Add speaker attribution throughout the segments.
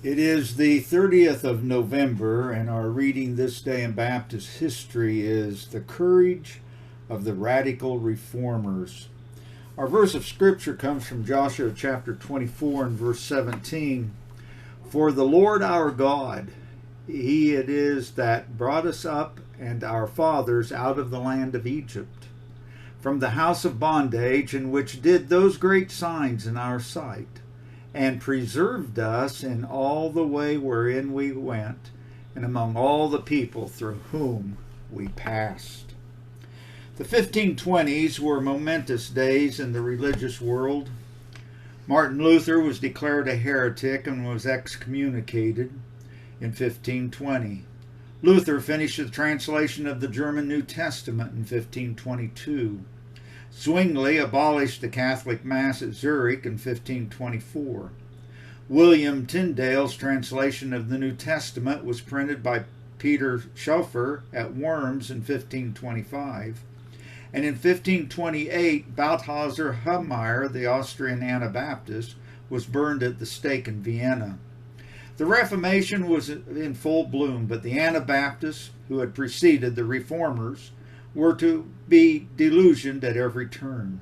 Speaker 1: It is the 30th of November, and our reading this day in Baptist history is The Courage of the Radical Reformers. Our verse of Scripture comes from Joshua chapter 24 and verse 17. For the Lord our God, He it is that brought us up and our fathers out of the land of Egypt, from the house of bondage, and which did those great signs in our sight, and preserved us in all the way wherein we went, and among all the people through whom we passed. The 1520s were momentous days in the religious world. Martin Luther was declared a heretic and was excommunicated in 1520. Luther finished the translation of the German New Testament in 1522. Zwingli abolished the Catholic Mass at Zurich in 1524. William Tyndale's translation of the New Testament was printed by Peter Schoeffer at Worms in 1525. And in 1528, Balthasar Hubmaier, the Austrian Anabaptist, was burned at the stake in Vienna. The Reformation was in full bloom, but the Anabaptists, who had preceded the Reformers, were to be delusioned at every turn.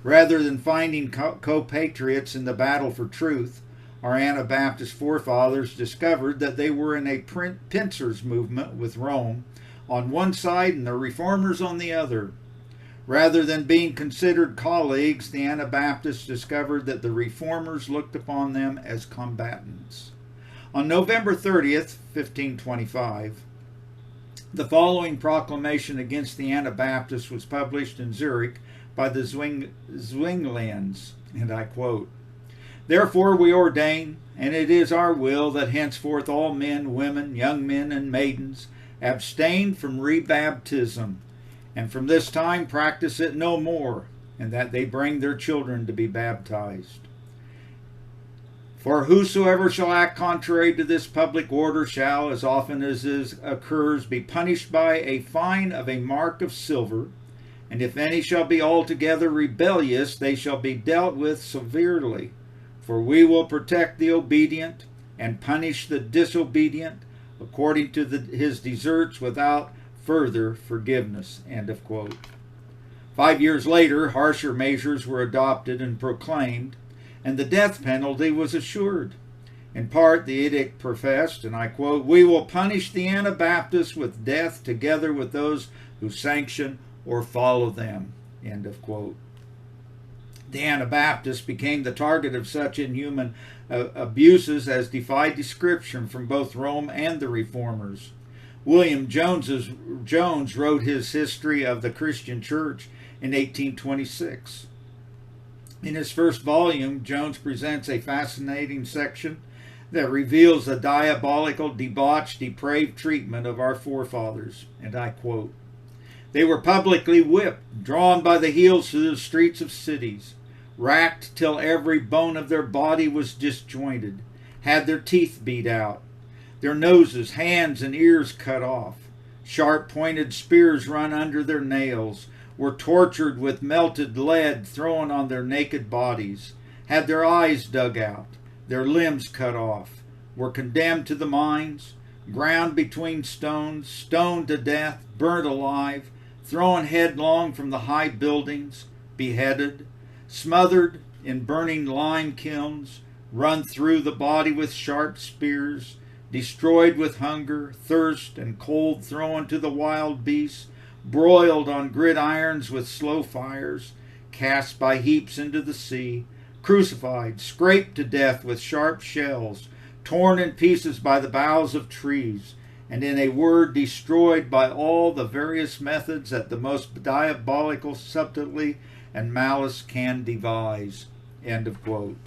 Speaker 1: Rather than finding co-patriots in the battle for truth, our Anabaptist forefathers discovered that they were in a pincers movement with Rome on one side and the Reformers on the other. Rather than being considered colleagues, the Anabaptists discovered that the Reformers looked upon them as combatants. On November 30th, 1525, the following proclamation against the Anabaptists was published in Zurich by the Zwinglians, and I quote, Therefore we ordain, and it is our will, that henceforth all men, women, young men, and maidens abstain from rebaptism, and from this time practice it no more, and that they bring their children to be baptized. For whosoever shall act contrary to this public order shall, as often as it occurs, be punished by a fine of a mark of silver, and if any shall be altogether rebellious, they shall be dealt with severely. For we will protect the obedient, and punish the disobedient, according to his deserts, without further forgiveness. End of quote. 5 years later, harsher measures were adopted and proclaimed, and the death penalty was assured. In part, the edict professed, and I quote, We will punish the Anabaptists with death together with those who sanction or follow them. End of quote. The Anabaptists became the target of such inhuman abuses as defied description from both Rome and the Reformers. William Jones wrote his History of the Christian Church in 1826. In his first volume, Jones presents a fascinating section that reveals the diabolical, debauched, depraved treatment of our forefathers. And I quote, They were publicly whipped, drawn by the heels through the streets of cities, racked till every bone of their body was disjointed, had their teeth beat out, their noses, hands, and ears cut off, sharp-pointed spears run under their nails, were tortured with melted lead thrown on their naked bodies, had their eyes dug out, their limbs cut off, were condemned to the mines, ground between stones, stoned to death, burnt alive, thrown headlong from the high buildings, beheaded, smothered in burning lime kilns, run through the body with sharp spears, destroyed with hunger, thirst, and cold thrown to the wild beasts, broiled on gridirons with slow fires, cast by heaps into the sea, crucified, scraped to death with sharp shells, torn in pieces by the boughs of trees, and in a word, destroyed by all the various methods that the most diabolical subtlety and malice can devise. End of quote.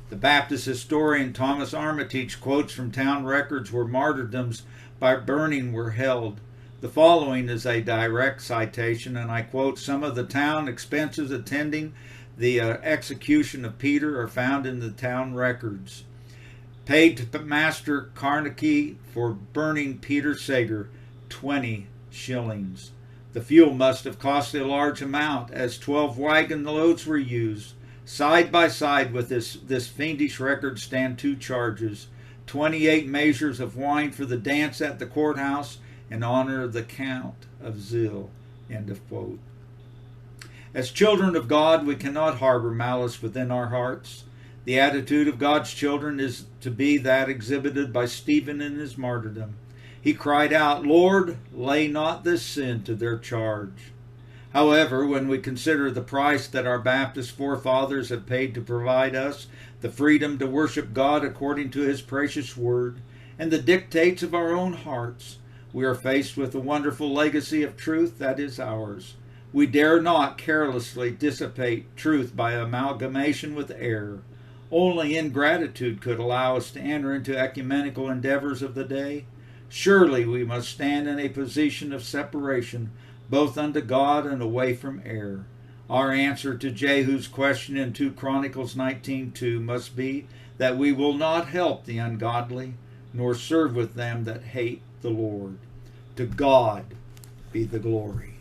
Speaker 1: The Baptist historian Thomas Armitage quotes from town records where martyrdoms by burning were held. The following is a direct citation, and I quote, Some of the town expenses attending the execution of Peter are found in the town records. Paid to Master Carnegie for burning Peter Sager, 20 shillings. The fuel must have cost a large amount, as 12 wagon loads were used. Side by side with this fiendish record stand two charges. 28 measures of wine for the dance at the courthouse in honor of the Count of Zil. End of quote. As children of God, we cannot harbor malice within our hearts. The attitude of God's children is to be that exhibited by Stephen in his martyrdom. He cried out, "Lord, lay not this sin to their charge." However, when we consider the price that our Baptist forefathers have paid to provide us the freedom to worship God according to his precious word and the dictates of our own hearts, we are faced with a wonderful legacy of truth that is ours. We dare not carelessly dissipate truth by amalgamation with error. Only ingratitude could allow us to enter into ecumenical endeavors of the day. Surely we must stand in a position of separation, both unto God and away from error. Our answer to Jehu's question in 2 Chronicles 19:2 must be that we will not help the ungodly, nor serve with them that hate the Lord. To God be the glory.